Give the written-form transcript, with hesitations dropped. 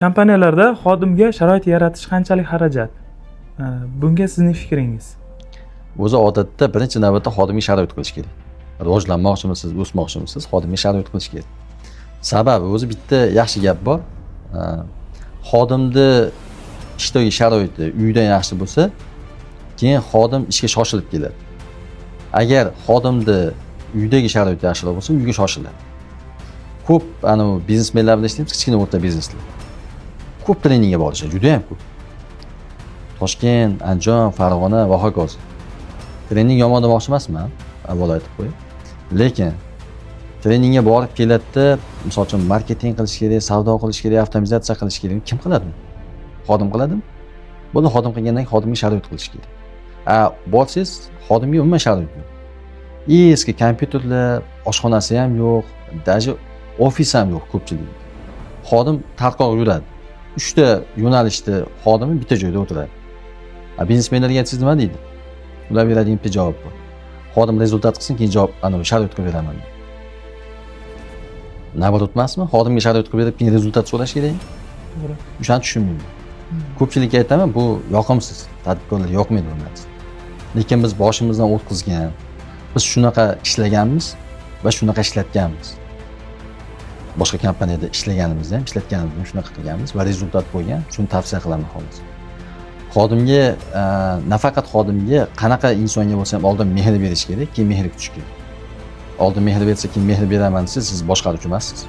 Kompaniyalarda xodimga sharoit yaratish qanchalik xarajat? Bunga sizning fikringiz? O'zi odatda birinchi navbatda xodimga sharoit qilish kerak. Rivojlanmoqchimisiz, o'smoqchimisiz, xodimga sharoit qilish kerak. Sababi o'zi bitta yaxshi gap bor. Xodimni ishdagi sharoiti uydan yaxshi bo'lsa, keyin xodim ishga shoshilib keladi. Agar xodimni uydagi sharoit yaxshiroq bo'lsa, uyga shoshiladi. Ko'p biznesmenlar bilan ishlaymiz, kichkina o'rta bizneslar. Ko'p treningga borishadi, juda ham ko'p. Toshkent, Andijon, Farg'ona va hokazo. Trening yomon demoqchi emasman, avvalo aytib qo'yay. Lekin treningga borib keladi, misol uchun marketing qilish kerak, savdo qilish kerak, avtomatizatsiya qilish kerak. Kim qiladi? Xodim qiladimi? Buni xodim qilgandan keyin xodimga sharoit qilish kerak. Borsiz, xodimga umuman sharoit yo'q. Eski kompyuterlar, oshxonasi ham yo'q, даже ofis ham yo'q ko'pchilik. Xodim tarqoq yuradi. 3 ta yo'nalishda xodimi bitta joyda o'tiradi. Biznesmenlarga aytsangiz nima deydi? Ular beradigan bitta javob bor. Xodim rezultat qilsin, keyin javob sharoit qilib beraman. Nabarat emasmi? Xodimga sharoit qilib berib, keyin rezultat so'rash kerak. To'g'ri. O'shani tushunmayman. Ko'pchilikka aytaman, bu yoqimsiz. Tadbirkorlar yoqmaydi bu narsa. Lekin biz boshimizdan o'tkazgan, biz shunaqa ishlaganmiz va shunaqa ishlatganmiz. Boshqa kompaniyada ishlaganimizda ham, ishlatganimizda ham shunaqa qilganmiz va rezultat bo'lgan. Shuni tavsiya qilaman xolos. Xodimga, nafaqat xodimga, qanaqa insonga bo'lsa ham oldin mehr berish kerak, keyin mehr kutish kerak. Oldin mehr bersa, keyin mehr beraman desa, siz boshqaruvchi emassiz.